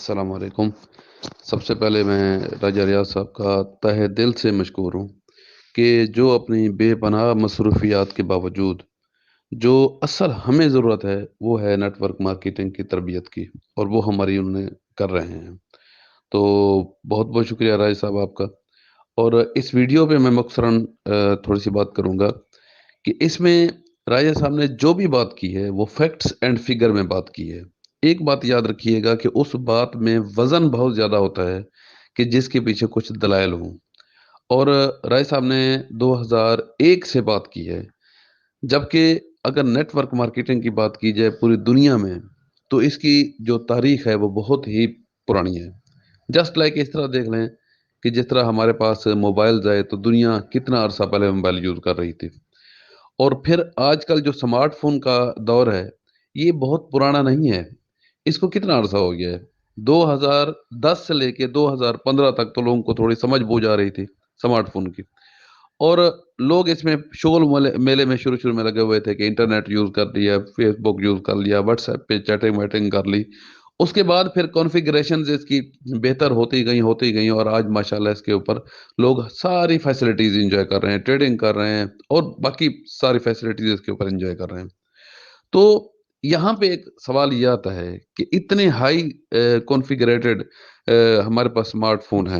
अस्सलाम वालेकुम। सबसे पहले मैं राजा रियाज साहब का तहे दिल से मशकूर हूँ कि जो अपनी बेपनाह मसरूफियात के बावजूद जो असल हमें ज़रूरत है वो है नेटवर्क मार्केटिंग की तरबियत की, और वो हमारी उन्हें कर रहे हैं। तो बहुत बहुत शुक्रिया राज साहब आपका। और इस वीडियो पे मैं मख्सरन थोड़ी सी बात करूँगा कि इसमें राजा साहब ने जो भी बात की है वो फैक्ट्स एंड फिगर में बात की है। एक बात याद रखिएगा कि उस बात में वजन बहुत ज़्यादा होता है कि जिसके पीछे कुछ दलाइल हों। और राय साहब ने 2001 से बात की है, जबकि अगर नेटवर्क मार्केटिंग की बात की जाए पूरी दुनिया में तो इसकी जो तारीख है वो बहुत ही पुरानी है। जस्ट लाइक इस तरह देख लें कि जिस तरह हमारे पास मोबाइल आए तो दुनिया कितना अरसा पहले मोबाइल यूज़ कर रही थी, और फिर आजकल जो स्मार्टफोन का दौर है ये बहुत पुराना नहीं है। इसको कितना अरसा हो गया है, 2010 से लेके 2015 तक तो लोगों को थोड़ी समझ बूझ आ रही थी स्मार्टफोन की। और लोग इसमें शोल मेले में शुरू शुरू में लगे हुए थे कि इंटरनेट यूज कर लिया, फेसबुक यूज कर लिया, व्हाट्सएप पे चैटिंग वैटिंग कर ली। उसके बाद फिर कॉन्फ़िगरेशन इसकी बेहतर होती गई और आज माशाल्लाह इसके ऊपर लोग सारी फैसिलिटीज एंजॉय कर रहे हैं, ट्रेडिंग कर रहे हैं और बाकी सारी फैसिलिटीज इसके ऊपर एंजॉय कर रहे हैं। तो यहाँ पे एक सवाल ये आता है कि इतने हाई कॉन्फ़िगरेटेड हमारे पास स्मार्टफोन है,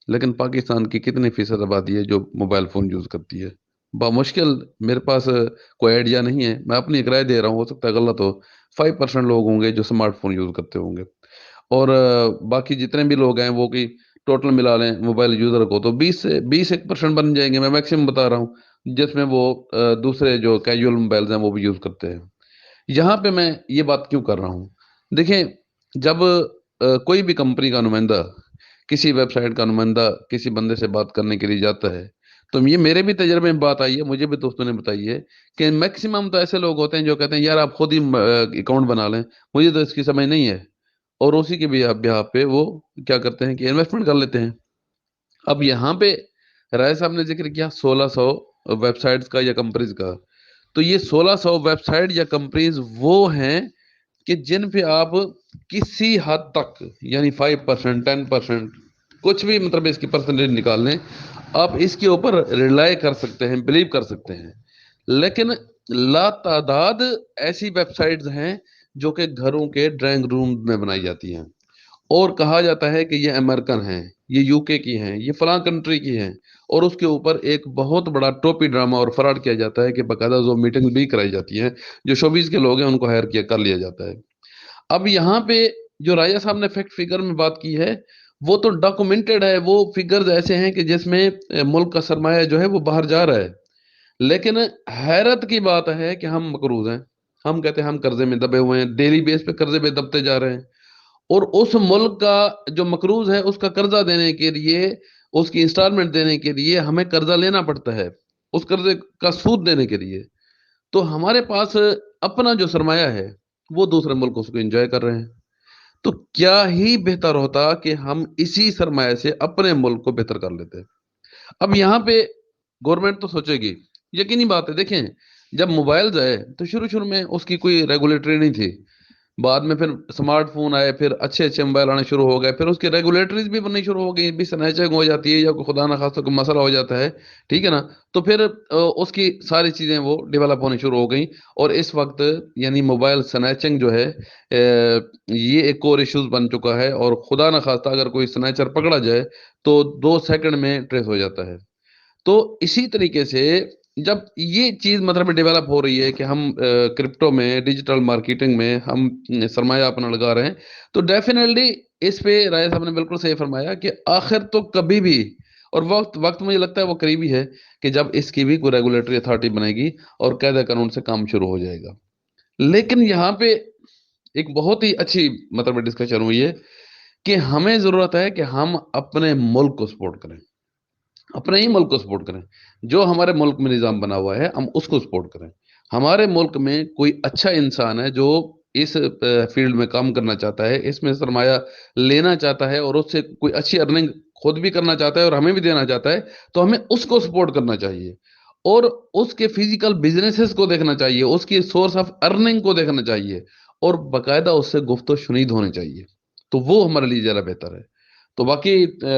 लेकिन पाकिस्तान की कितनी फीसद आबादी है जो मोबाइल फ़ोन यूज़ करती है? बामुश्किल, मेरे पास कोई आइडिया नहीं है, मैं अपनी एक राय दे रहा हूँ, हो सकता है गलत हो। 5% लोग होंगे जो स्मार्टफोन यूज़ करते होंगे, और बाकी जितने भी लोग हैं वो कि टोटल मिला लें मोबाइल यूज़र को तो 20 से 21% बन जाएंगे, मैं मैक्सिमम बता रहा हूँ, जिसमें वो दूसरे जो कैजुअल मोबाइल्स हैं वो भी यूज़ करते हैं। यहाँ पे मैं ये बात क्यों कर रहा हूँ? देखें, जब कोई भी कंपनी का नुमाइंदा किसी वेबसाइट का नुमाइंदा किसी बंदे से बात करने के लिए जाता है, तो ये मेरे भी तजर्बे में बात आई है, मुझे भी दोस्तों ने बताई है कि मैक्सिमम तो ऐसे लोग होते हैं जो कहते हैं यार आप खुद ही अकाउंट बना लें, मुझे तो इसकी समझ नहीं है। और उसी के भी ब्याह पे वो क्या करते हैं कि इन्वेस्टमेंट कर लेते हैं। अब यहाँ पे राय साहब ने जिक्र किया 1600 वेबसाइट्स का या कंपनीज का। तो ये 1600 वेबसाइट या कंपनीज वो हैं कि जिन पे आप किसी हद तक यानी 5% 10% कुछ भी मतलब इसकी परसेंटेज निकाल लें, आप इसके ऊपर रिलाई कर सकते हैं, बिलीव कर सकते हैं। लेकिन लातादाद ऐसी वेबसाइट्स हैं जो कि घरों के ड्राइंग रूम में बनाई जाती हैं और कहा जाता है कि ये अमेरिकन हैं, ये यूके की हैं, ये फलां कंट्री की हैं, और उसके ऊपर एक बहुत बड़ा टोपी ड्रामा और फ्रॉड किया जाता है कि बाकायदा जो मीटिंग भी कराई जाती हैं, जो शोबीज के लोग हैं उनको हायर किया कर लिया जाता है। अब यहाँ पे जो राजा साहब ने फैक्ट फिगर में बात की है वो तो डॉक्यूमेंटेड है, वो फिगर्स ऐसे हैं कि जिसमें मुल्क का सरमाया जो है वो बाहर जा रहा है। लेकिन हैरत की बात है कि हम मकरूज हैं, हम कहते हैं हम कर्जे में दबे हुए हैं, डेली बेस पे कर्जे में दबते जा रहे हैं। और उस मुल्क का जो मकरूज है उसका कर्जा देने के लिए, उसकी इंस्टॉलमेंट देने के लिए हमें कर्जा लेना पड़ता है, उस कर्जे का सूद देने के लिए। तो हमारे पास अपना जो सरमाया है वो दूसरे मुल्क उसको एंजॉय कर रहे हैं। तो क्या ही बेहतर होता कि हम इसी सरमाए से अपने मुल्क को बेहतर कर लेते। अब यहाँ पे गवर्नमेंट तो सोचेगी, यकीनी बात है। देखें, जब मोबाइल आए तो शुरू शुरू में उसकी कोई रेगुलेटरी नहीं थी, बाद में फिर स्मार्टफोन आए, फिर अच्छे अच्छे मोबाइल आने शुरू हो गए, फिर उसकी रेगुलेटरीज भी बननी शुरू हो गई, भी स्नैचिंग हो जाती है या कोई खुदा ना खास्ता कोई मसला हो जाता है, ठीक है ना। तो फिर उसकी सारी चीज़ें वो डेवलप होनी शुरू हो गई। और इस वक्त यानी मोबाइल स्नैचिंग जो है ये एक और इश्यूज बन चुका है, और खुदा ना खास्ता अगर कोई स्नैचर पकड़ा जाए तो 2 सेकंड में ट्रेस हो जाता है। तो इसी तरीके से जब ये चीज मतलब डेवलप हो रही है कि हम क्रिप्टो में डिजिटल मार्केटिंग में हम सरमाया अपना लगा रहे हैं, तो डेफिनेटली इस पे राय साहब ने बिल्कुल सही फरमाया कि आखिर तो कभी भी, और वक्त वक्त मुझे लगता है वो करीबी है कि जब इसकी भी कोई रेगुलेटरी अथॉरिटी बनेगी और कायदा कानून से काम शुरू हो जाएगा। लेकिन यहाँ पे एक बहुत ही अच्छी मतलब डिस्कशन हुई है कि हमें जरूरत है कि हम अपने मुल्क को सपोर्ट करें, अपने ही मुल्क को सपोर्ट करें। जो हमारे मुल्क में निज़ाम बना हुआ है हम उसको सपोर्ट करें। हमारे मुल्क में कोई अच्छा इंसान है जो इस फील्ड में काम करना चाहता है, इसमें सरमाया लेना चाहता है और उससे कोई अच्छी अर्निंग खुद भी करना चाहता है और हमें भी देना चाहता है, तो हमें उसको सपोर्ट करना चाहिए और उसके फिजिकल बिजनेसेस को देखना चाहिए, उसकी सोर्स ऑफ अर्निंग को देखना चाहिए और बाकायदा उससे गुफ्तगू शुनीद होनी चाहिए। تو وہ ہمارے لیے ذرا بہتر ہے. تو باقی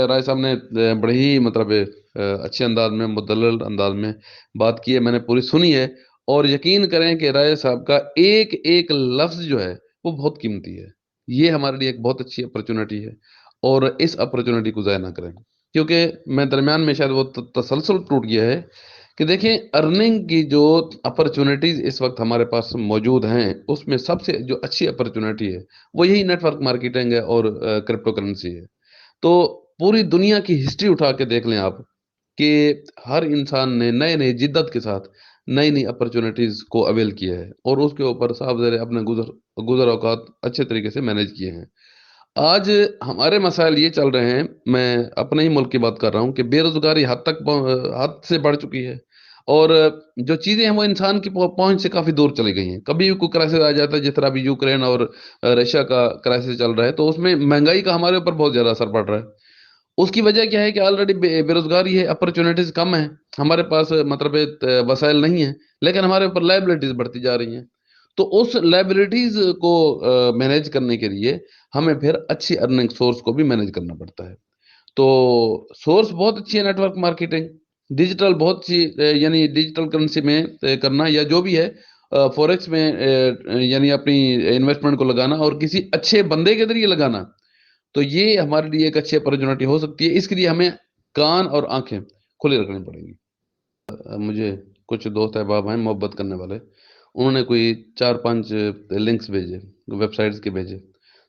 رائے صاحب نے بڑے ہی مطلب اچھے انداز میں، مدلل انداز میں بات کی ہے، میں نے پوری سنی ہے. اور یقین کریں کہ رائے صاحب کا ایک ایک لفظ جو ہے وہ بہت قیمتی ہے. یہ ہمارے لیے ایک بہت اچھی اپرچونٹی ہے، اور اس اپرچونٹی کو ضائع نہ کریں. کیونکہ میں درمیان میں شاید وہ تسلسل ٹوٹ گیا ہے کہ دیکھیں ارننگ کی جو اپرچونٹیز اس وقت ہمارے پاس موجود ہیں، اس میں سب سے جو اچھی اپرچونٹی ہے وہ یہی نیٹ ورک مارکیٹنگ ہے اور کرپٹو کرنسی ہے. تو پوری دنیا کی ہسٹری اٹھا کے دیکھ لیں آپ کہ ہر انسان نے نئے نئے جدت کے ساتھ نئی نئی اپرچونٹیز کو اویل کیا ہے، اور اس کے اوپر صاحب زیر اپنے گزر اوقات اچھے طریقے سے مینیج کیے ہیں. آج ہمارے مسائل یہ چل رہے ہیں، میں اپنے ہی ملک کی بات کر رہا ہوں، کہ بے روزگاری حد سے بڑھ چکی ہے. اور جو چیزیں ہیں وہ انسان کی پہنچ سے کافی دور چلی گئی ہیں. کبھی بھی کوئی کرائسس آ جاتا ہے، جس طرح ابھی یوکرین اور رشیا کا کرائسس چل رہا ہے، تو اس میں مہنگائی کا ہمارے اوپر بہت زیادہ اثر پڑ رہا ہے. اس کی وجہ کیا ہے کہ آلریڈی بے روزگاری ہے، اپرچونیٹیز کم ہیں، ہمارے پاس مطلب وسائل نہیں ہیں، لیکن ہمارے اوپر لائبلٹیز بڑھتی جا رہی ہیں. تو اس لائبلٹیز کو مینیج کرنے کے لیے ہمیں پھر اچھی ارننگ سورس کو بھی مینیج کرنا پڑتا ہے. تو سورس بہت اچھی ہے، نیٹ ورک مارکیٹنگ ڈیجیٹل بہت اچھی، یعنی ڈیجیٹل کرنسی میں کرنا یا جو بھی ہے، فوریکس میں یعنی اپنی انویسٹمنٹ کو لگانا اور کسی اچھے بندے کے ذریعے لگانا، تو یہ ہمارے لیے ایک اچھی اپرچونٹی ہو سکتی ہے. اس کے لیے ہمیں کان اور آنکھیں کھلی رکھنی پڑیں گی. مجھے کچھ دوست احباب ہیں محبت کرنے والے، انہوں نے کوئی 4-5 لنکس بھیجے، ویب سائٹس کے بھیجے.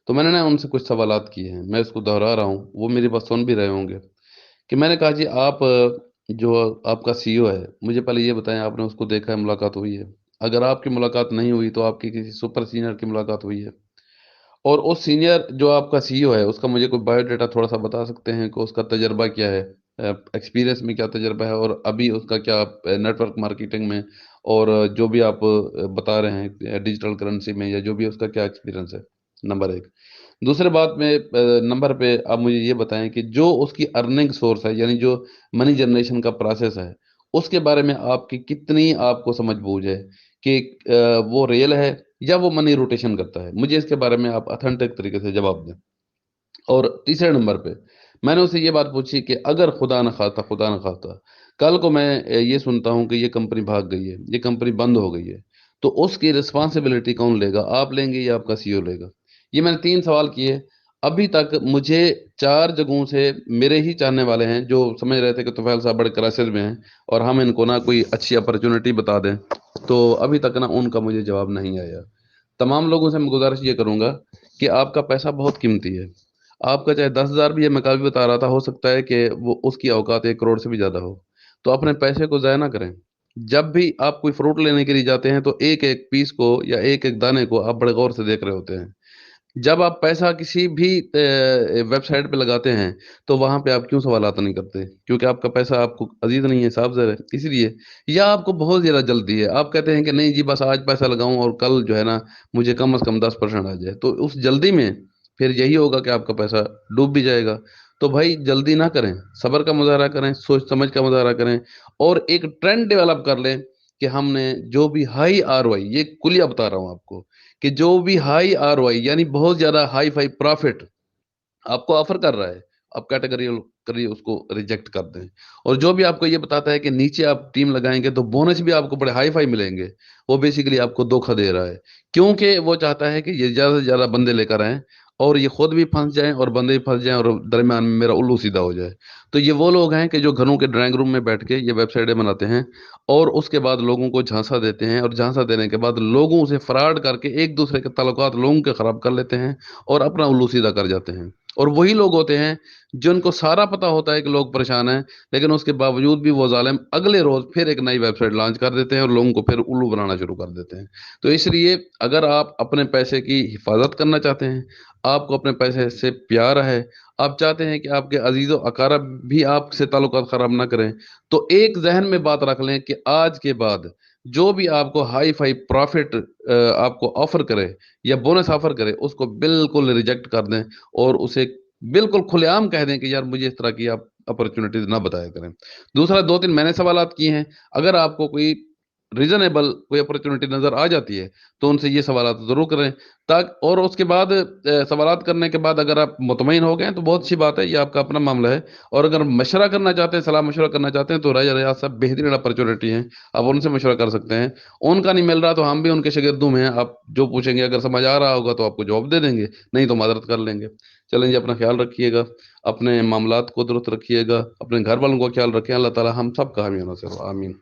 تو میں نے نا ان سے کچھ سوالات کیے ہیں، میں اس کو دہرا رہا ہوں، وہ میری بات سن بھی رہے ہوں گے. کہ میں نے کہا جی آپ جو آپ کا سی او ہے، مجھے پہلے یہ بتائیں آپ نے اس کو دیکھا ہے، ملاقات ہوئی ہے؟ اگر آپ کی ملاقات نہیں ہوئی تو آپ کی کسی سپر سینئر کی ملاقات ہوئی ہے؟ اور اس سینئر جو آپ کا سی او ہے، اس کا مجھے کوئی بایو ڈیٹا تھوڑا سا بتا سکتے ہیں کہ اس کا تجربہ کیا ہے، ایکسپیرینس میں کیا تجربہ ہے، اور ابھی اس کا کیا نیٹ ورک مارکیٹنگ میں اور جو بھی آپ بتا رہے ہیں ڈیجیٹل کرنسی میں، یا جو بھی اس کا کیا ایکسپیرینس ہے؟ نمبر ایک. دوسرے بات میں نمبر پہ آپ مجھے یہ بتائیں کہ جو اس کی ارننگ سورس ہے، یعنی جو منی جنریشن کا پروسیس ہے، اس کے بارے میں آپ کی کتنی آپ کو سمجھ بوجھ ہے کہ وہ ریئل ہے یا وہ منی روٹیشن کرتا ہے. مجھے اس کے بارے میں آپ اتھینٹک طریقے سے جواب دیں. اور تیسرے نمبر پہ میں نے اسے یہ بات پوچھی کہ اگر خدا نہ خواستہ کل کو میں یہ سنتا ہوں کہ یہ کمپنی بھاگ گئی ہے، یہ کمپنی بند ہو گئی ہے، تو اس کی رسپانسبلٹی کون لے گا؟ آپ لیں گے یا آپ کا سی او لے گا؟ یہ میں نے 3 سوال کیے. ابھی تک مجھے 4 جگہوں سے میرے ہی چاہنے والے ہیں جو سمجھ رہے تھے کہ طفیل صاحب بڑے کرائسس میں ہیں اور ہم ان کو نہ کوئی اچھی اپرچونٹی بتا دیں، تو ابھی تک نہ ان کا مجھے جواب نہیں آیا. تمام لوگوں سے میں گزارش یہ کروں گا کہ آپ کا پیسہ بہت قیمتی ہے. آپ کا چاہے 10,000 بھی ہے، میں کل بھی بتا رہا تھا، ہو سکتا ہے کہ وہ اس کی اوقات 1 کروڑ سے بھی زیادہ ہو. تو اپنے پیسے کو ضائع نہ کریں. جب بھی آپ کوئی فروٹ لینے کے لیے جاتے ہیں تو ایک ایک پیس کو یا ایک ایک دانے کو آپ بڑے غور سے دیکھ رہے ہوتے ہیں. جب آپ پیسہ کسی بھی ویب سائٹ پہ لگاتے ہیں تو وہاں پہ آپ کیوں سوالات نہیں کرتے؟ کیونکہ آپ کا پیسہ آپ کو عزیز نہیں ہے، صاف ظاہر ہے اس لیے. یا آپ کو بہت زیادہ جلدی ہے، آپ کہتے ہیں کہ نہیں جی بس آج پیسہ لگاؤں اور کل جو ہے نا مجھے کم از کم 10% آ جائے. تو اس جلدی میں پھر یہی ہوگا کہ آپ کا پیسہ ڈوب بھی جائے گا. تو بھائی جلدی نہ کریں، صبر کا مظاہرہ کریں، سوچ سمجھ کا مظاہرہ کریں، اور ایک ٹرینڈ ڈیولپ کر لیں کہ ہم نے جو بھی ہائی آر او آئی، یہ کلیہ بتا رہا ہوں آپ کو، کہ جو بھی ہائی آر او آئی یعنی بہت زیادہ ہائی فائی پرافٹ آپ کو آفر کر رہا ہے، آپ کیٹیگری کریے، اس کو ریجیکٹ کر دیں. اور جو بھی آپ کو یہ بتاتا ہے کہ نیچے آپ ٹیم لگائیں گے تو بونس بھی آپ کو بڑے ہائی فائی ملیں گے، وہ بیسیکلی آپ کو دھوکہ دے رہا ہے. کیونکہ وہ چاہتا ہے کہ یہ زیادہ سے زیادہ بندے لے کر آئیں اور یہ خود بھی پھنس جائیں اور بندے بھی پھنس جائیں اور درمیان میں میرا الو سیدھا ہو جائے. تو یہ وہ لوگ ہیں کہ جو گھروں کے ڈرائنگ روم میں بیٹھ کے یہ ویب سائٹیں بناتے ہیں اور اس کے بعد لوگوں کو جھانسا دیتے ہیں، اور جھانسا دینے کے بعد لوگوں سے فراڈ کر کے ایک دوسرے کے تعلقات لوگوں کے خراب کر لیتے ہیں اور اپنا الو سیدھا کر جاتے ہیں. اور وہی لوگ ہوتے ہیں جن کو سارا پتا ہوتا ہے کہ لوگ پریشان ہیں، لیکن اس کے باوجود بھی وہ ظالم اگلے روز پھر ایک نئی ویب سائٹ لانچ کر دیتے ہیں اور لوگوں کو پھر الو بنانا شروع کر دیتے ہیں. تو اس لیے اگر آپ اپنے پیسے کی حفاظت کرنا چاہتے ہیں، آپ کو اپنے پیسے سے پیار ہے، آپ چاہتے ہیں کہ آپ کے عزیز و اقارب بھی آپ سے تعلقات خراب نہ کریں، تو ایک ذہن میں بات رکھ لیں کہ آج کے بعد جو بھی آپ کو ہائی فائی پروفٹ آپ کو آفر کرے یا بونس آفر کرے، اس کو بالکل ریجیکٹ کر دیں اور اسے بالکل کھلے عام کہہ دیں کہ یار مجھے اس طرح کی آپ اپرچونیٹیز نہ بتایا کریں. دوسرا 2-3 میں نے سوالات کیے ہیں، اگر آپ کو کوئی रीज़नेबल कोई अपॉर्च्युनिटी नज़र आ जाती है, तो उनसे ये सवालात ज़रूर करें। और उसके बाद सवालात करने के बाद अगर आप मुतमईन हो गए हैं, तो बहुत अच्छी बात है, ये आपका अपना मामला है। और अगर मशवरा करना चाहते हैं, सलाह-मशवरा करना चाहते हैं, तो राजा रियाज़ साहब बेहतरीन अपॉर्च्युनिटी हैं, आप उनसे मशवरा कर सकते हैं। उनका नहीं मिल रहा, तो हम भी उनके शागिर्दों में हैं, आप जो पूछेंगे अगर समझ आ रहा होगा, तो आपको जवाब दे देंगे, नहीं तो माज़रत कर लेंगे। चलें जी, अपना ख़्याल रखिएगा, अपने मामलात को दुरुस्त रखिएगा, अपने घर वालों का ख़्याल रखें। अल्लाह ताला हम सब का हामी नसीब हो। आमीन।